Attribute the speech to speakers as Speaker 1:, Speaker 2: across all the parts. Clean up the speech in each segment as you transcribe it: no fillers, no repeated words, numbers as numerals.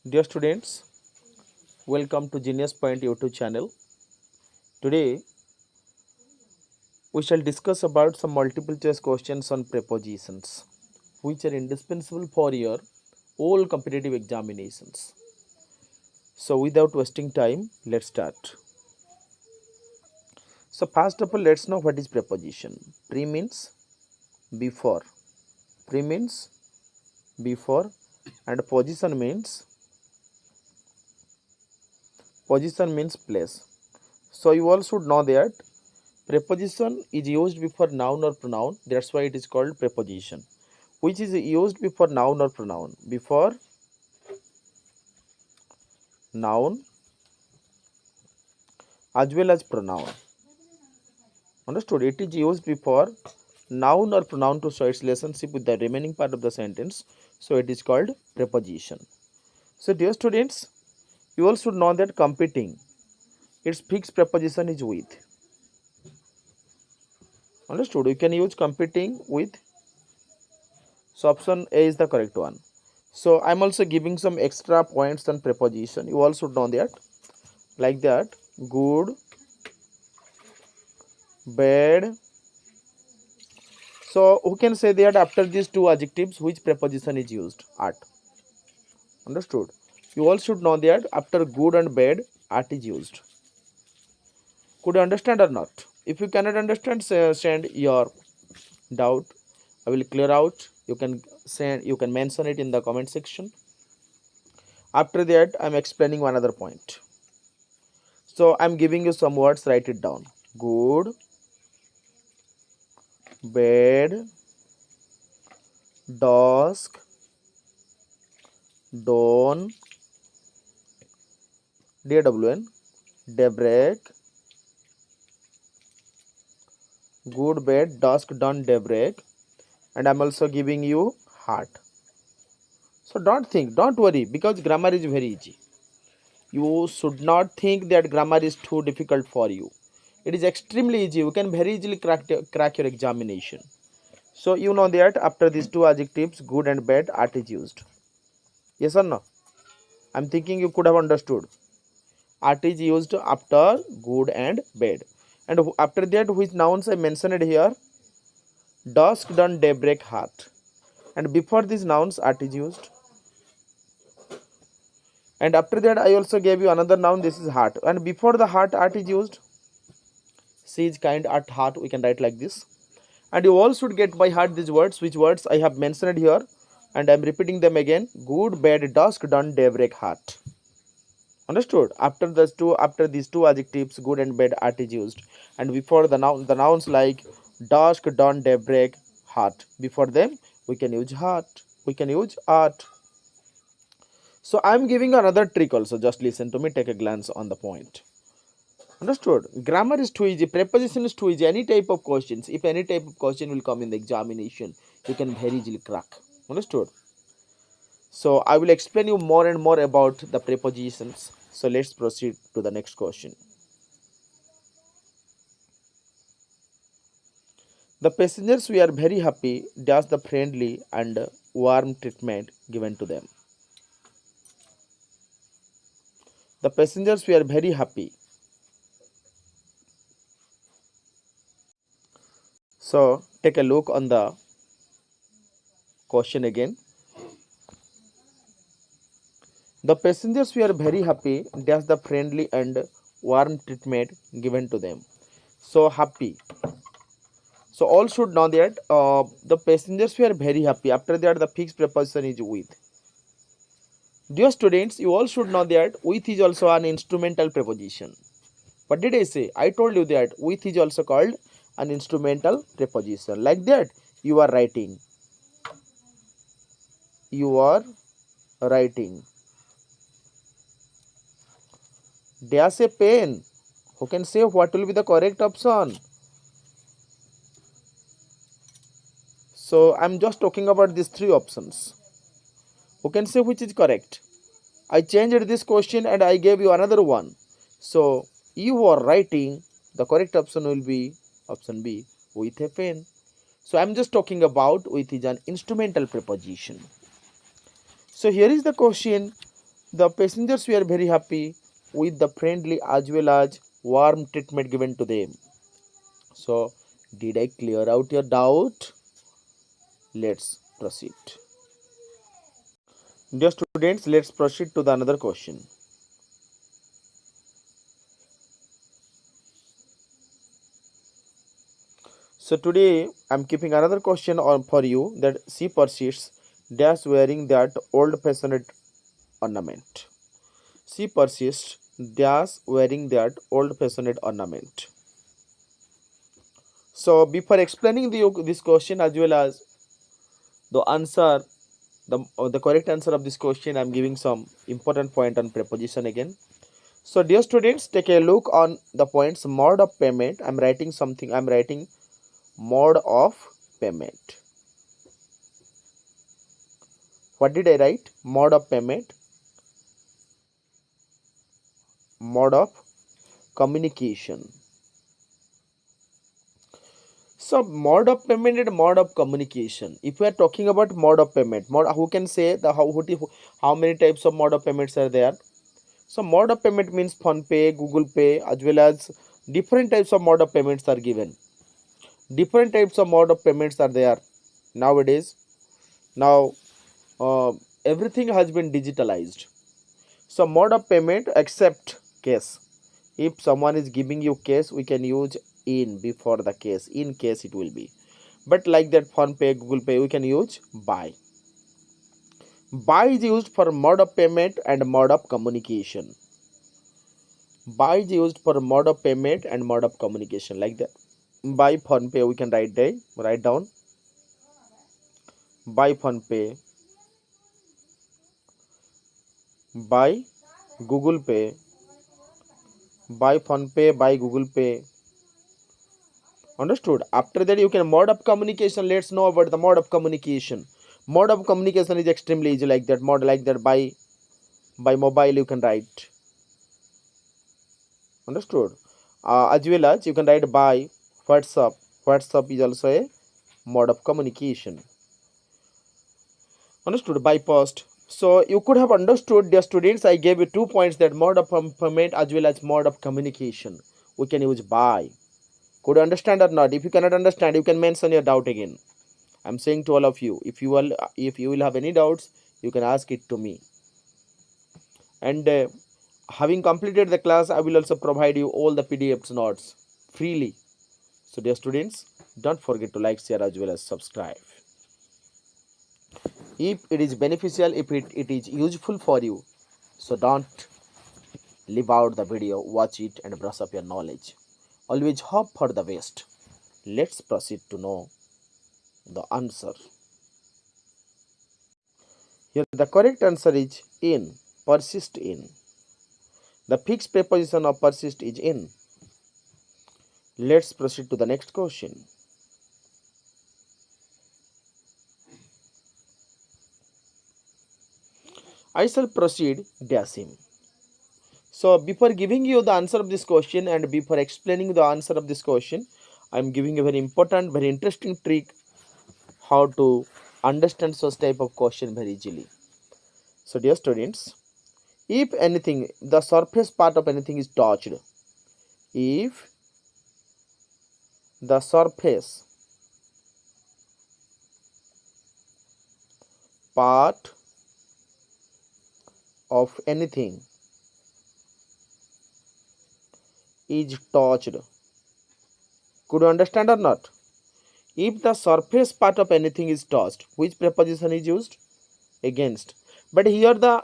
Speaker 1: Dear students, welcome to Genius Point YouTube channel. Today we shall discuss about some multiple choice questions on prepositions which are indispensable for your all competitive examinations. So without wasting time, let's start. So first of all, let's know what is preposition. Pre means before. Pre means before and position means place. So you all should know that preposition is used before noun or pronoun. That's why it is called preposition. Which is used before noun or pronoun. Before noun as well as pronoun. Understood? It is used before noun or pronoun to show its relationship with the remaining part of the sentence. So it is called preposition. So dear students, you all should know that competing, its fixed preposition is with. Understood? You can use competing with. So option A is the correct one. So I'm also giving some extra points on preposition. You all should know that. Like that, good, bad. So who can say that after these two adjectives which preposition is used? Art. Understood? You all should know that after good and bad, art is used. Could you understand or not? If you cannot understand, send your doubt. I will clear out. You can mention it in the comment section. After that, I'm explaining one other point. So I'm giving you some words, write it down. Good, bad, dusk, dawn, dawn, daybreak, good, bad, dusk, dawn, daybreak, and I'm also giving you heart. So don't worry, because grammar is very easy. You should not think that grammar is too difficult for you. It is extremely easy. You can very easily crack your examination. So you know that after these two adjectives, good and bad, art is used. Yes or no? I'm thinking you could have understood. Art is used after good and bad. And after that, which nouns I mentioned here? Dusk, dawn, daybreak, heart. And before these nouns, art is used. And after that, I also gave you another noun. This is heart. And before the heart, art is used. She is kind at heart. We can write like this. And you all should get by heart these words. Which words I have mentioned here. And I am repeating them again. Good, bad, dusk, dawn, daybreak, heart. Understood? After these two adjectives, good and bad, art is used. And before the nouns like dusk, dawn, daybreak, heart. Before them, we can use heart. We can use art. So I am giving another trick also. Just listen to me. Take a glance on the point. Understood? Grammar is too easy. Preposition is too easy. Any type of questions. If any type of question will come in the examination, you can very easily crack. Understood? So I will explain you more and more about the prepositions. So let's proceed to the next question. The passengers were very happy dash the friendly and warm treatment given to them. The passengers were very happy. So take a look on the question again. The passengers were very happy dash the friendly and warm treatment given to them. So happy. So all should know that the passengers were very happy. After that, the fixed preposition is with. Dear students, you all should know that with is also an instrumental preposition. What did I say? I told you that with is also called an instrumental preposition. Like that, you are writing. You are writing. Dash a pen. Who can say what will be the correct option? So I'm just talking about these three options. Who can say which is correct? I changed this question and I gave you another one. So you are writing, the correct option will be option B, with a pen. So I'm just talking about with is an instrumental preposition. So here is the question. The passengers were very happy with the friendly as well as warm treatment given to them. So, did I clear out your doubt? Let's proceed. Dear students, let's proceed to the another question. So today I'm keeping another question on for you, that she persists dash wearing that old fashioned ornament. She persists dash wearing that old fashioned ornament. So before explaining this question as well as the answer, the correct answer of this question, I'm giving some important point on preposition again. So dear students, take a look on the points. Mode of payment. I'm writing something. I'm writing mode of payment. What did I write? Mode of payment. Mode of communication. So mode of payment and mode of communication. If we are talking about mode of payment, who can say the how many types of mode of payments are there? So mode of payment means phone pay, Google Pay, as well as different types of mode of payments are given. Different types of mode of payments are there nowadays. Now everything has been digitalized. So mode of payment except cash. If someone is giving you cash, we can use in before the case. In case it will be. But like that phone pay, Google Pay, we can use by. By is used for mode of payment and mode of communication. By is used for mode of payment and mode of communication, like that. By phone pay, we can write down. By phone pay, by Google Pay, by phone pay, by Google Pay. Understood? After that, you can mode of communication. Let's know about the mode of communication. Mode of communication is extremely easy, like that. Mode like that. By mobile, you can write. Understood? As well as you can write by WhatsApp. WhatsApp is also a mode of communication. Understood? By post. So you could have understood, dear students, I gave you 2 points, that mode of payment as well as mode of communication. We can use by. Could you understand or not? If you cannot understand, you can mention your doubt again. I'm saying to all of you, if you will have any doubts, you can ask it to me. And having completed the class, I will also provide you all the PDFs notes freely. So dear students, don't forget to like, share as well as subscribe. If it is beneficial, if it is useful for you, so don't leave out the video, watch it and brush up your knowledge. Always hope for the best. Let's proceed to know the answer. Here the correct answer is in, persist in. The fixed preposition of persist is in. Let's proceed to the next question. I shall proceed dash him. So before giving you the answer of this question and before explaining the answer of this question, I am giving a very important, very interesting trick how to understand such type of question very easily. So dear students, if anything, the surface part of anything is touched, if the surface part of anything is touched, could you understand or not? If the surface part of anything is touched, which preposition is used? Against. But here the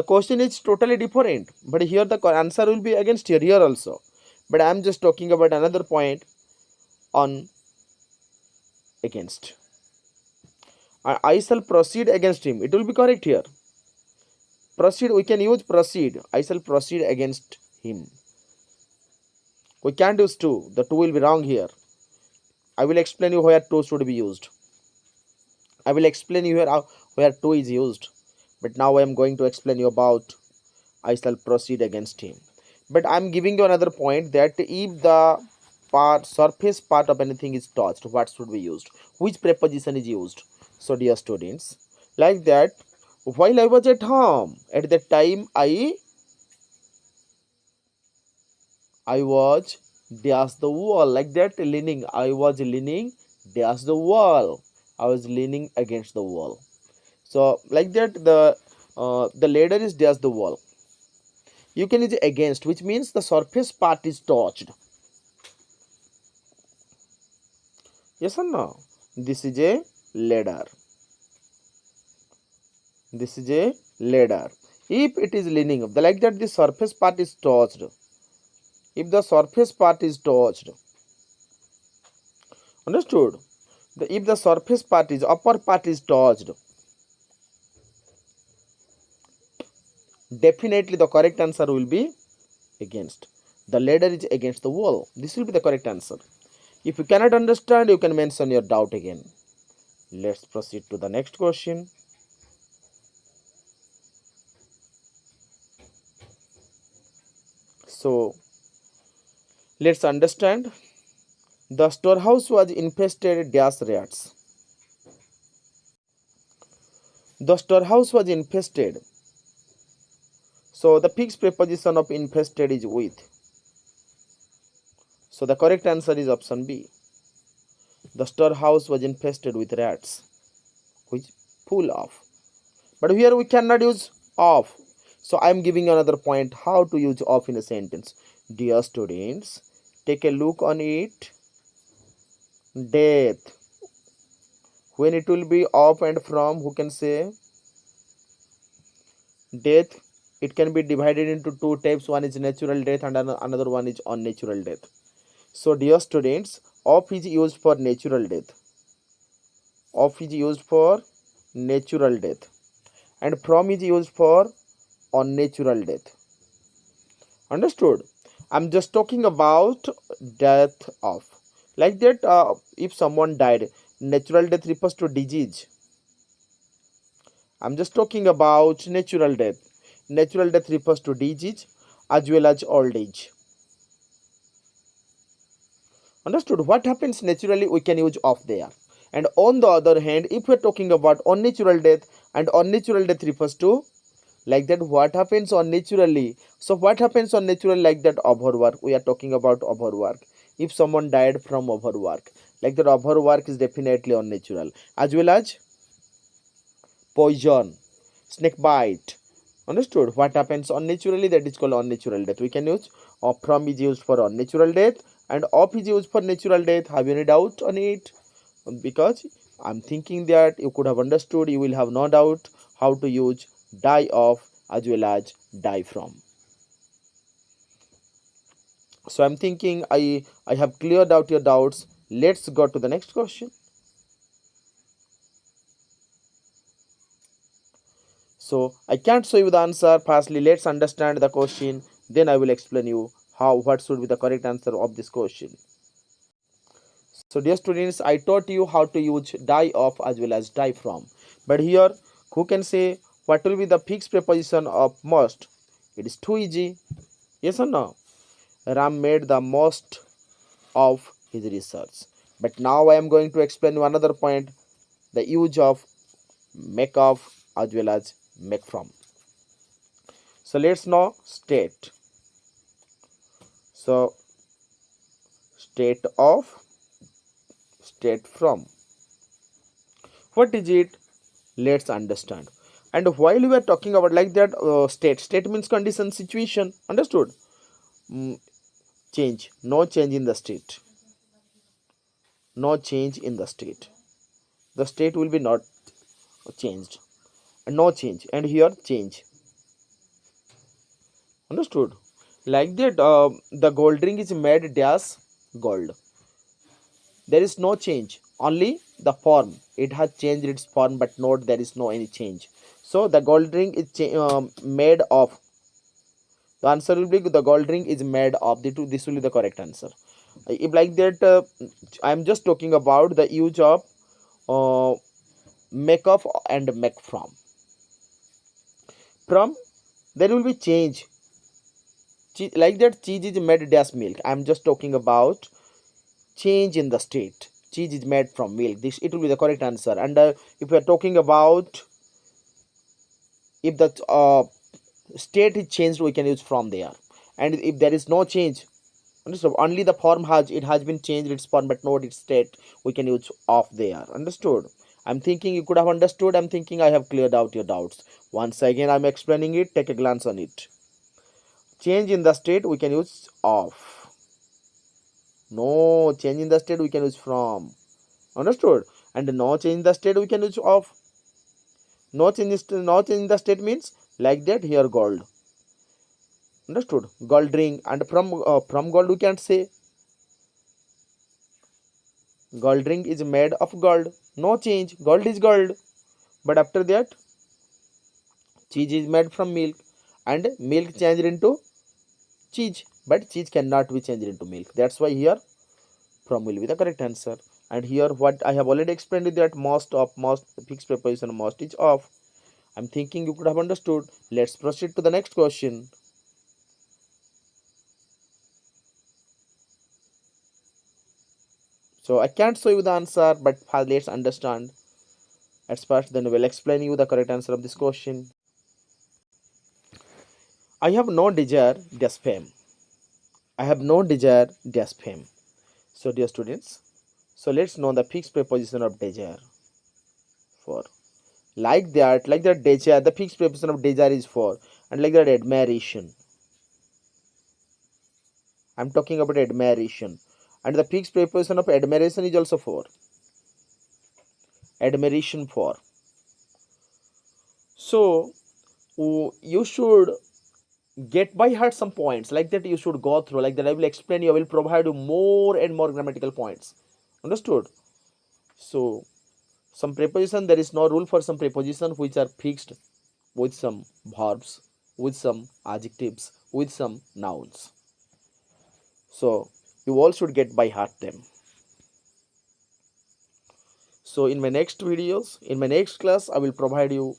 Speaker 1: question is totally different. But here the answer will be against here also. But I am just talking about another point on against. I shall proceed against him. It will be correct here. Proceed, we can use proceed. I shall proceed against him. We can't use to. The to will be wrong here. I will explain you where to should be used. I will explain you here where to is used. But now I am going to explain you about I shall proceed against him. But I am giving you another point, that if the surface part of anything is touched, what should be used? Which preposition is used? So dear students, like that, While I was at home, at that time I was dash the wall, like that, leaning. I was leaning dash the wall. I was leaning against the wall. So like that, the ladder is dash the wall. You can use against, which means the surface part is touched. Yes or no? This is a ladder. This is a ladder. If it is leaning, like that, the surface part is touched. If the surface part is touched, understood? If the surface part is, upper part is touched, definitely the correct answer will be against. The ladder is against the wall. This will be the correct answer. If you cannot understand, you can mention your doubt again. Let's proceed to the next question. So let's understand. The storehouse was infested dash rats. The storehouse was infested. So the fixed preposition of infested is with. So the correct answer is option B. The storehouse was infested with rats, which full of. But here we cannot use of. So I am giving another point how to use of in a sentence. Dear students, take a look on it. Death. When it will be of and from, who can say? Death, it can be divided into two types. One is natural death and another one is unnatural death. So dear students, of is used for natural death. Of is used for natural death. And from is used for unnatural death. Understood? I'm just talking about death of. Like that, if someone died, natural death refers to disease. I'm just talking about natural death. Natural death refers to disease as well as old age. Understood? What happens naturally, we can use of there. And on the other hand, if we're talking about unnatural death, and unnatural death refers to, like that, what happens unnaturally. So what happens unnaturally, like that, overwork. We are talking about overwork. If someone died from overwork, like that, overwork is definitely unnatural. As well as poison, snake bite. Understood? What happens unnaturally, that is called unnatural death. We can use from is used for unnatural death and of is used for natural death. Have you any doubt on it? Because I'm thinking that you could have understood, you will have no doubt how to use die of as well as die from. So I'm thinking I have cleared out your doubts. Let's go to the next question. So I can't show you the answer. Firstly, let's understand the question. Then I will explain you what should be the correct answer of this question. So dear students, I taught you how to use die of as well as die from. But here, who can say what will be the fixed preposition of most? It is too easy. Yes or no? Ram made the most of his research. But now I am going to explain you another point. The use of make of as well as make from. So let's know state. So state of, state from. What is it? Let's understand. And while we are talking about like that, state means condition, situation. Understood? Change. No change in the state. No change in the state. The state will be not changed. No change. And here change. Understood? Like that, the gold ring is made dash gold. There is no change, only the form. It has changed its form, but not there is no any change. So the gold ring is made of. The answer will be the gold ring is made of. This will be the correct answer. If like that, I am just talking about the use of make of and make from. From, there will be change. Like that, cheese is made dash milk. I am just talking about change in the state. Cheese is made from milk. This, it will be the correct answer. And if we are talking about if the state is changed, we can use from there. And if there is no change, understood, only the form has been changed its form but not its state, we can use of there. Understood? I'm thinking you could have understood. I'm thinking I have cleared out your doubts. Once again I'm explaining it, take a glance on it. Change in the state, we can use of. No change in the state, we can use from. Understood? And no change in the state, we can use of. No change in the state means like that here gold. Understood? Gold ring. And from gold we can say gold ring is made of gold. No change, gold is gold. But after that cheese is made from milk, and milk changed into cheese, but cheese cannot be changed into milk. That's why here from will be the correct answer. And here what I have already explained is that most fixed preposition most is of. I'm thinking you could have understood. Let's proceed to the next question. So I can't show you the answer, but let's understand at first, then we'll explain you the correct answer of this question. I have no desire dash fame. I have no desire dash fame. So dear students, so let's know the fixed preposition of desire. For like that desire, the fixed preposition of desire is for, and like that admiration. I'm talking about admiration, and the fixed preposition of admiration is also for. Admiration for. So you should get by heart some points like that. You should go through like that. I will explain you. I will provide you more and more grammatical points. Understood? So some preposition, there is no rule for some preposition which are fixed with some verbs, with some adjectives, with some nouns. So you all should get by heart them. So in my next videos, in my next class, I will provide you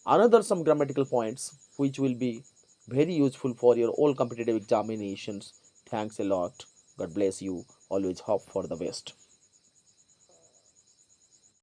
Speaker 1: another some grammatical points which will be very useful for your all competitive examinations. Thanks a lot. God bless you. Always hope for the best.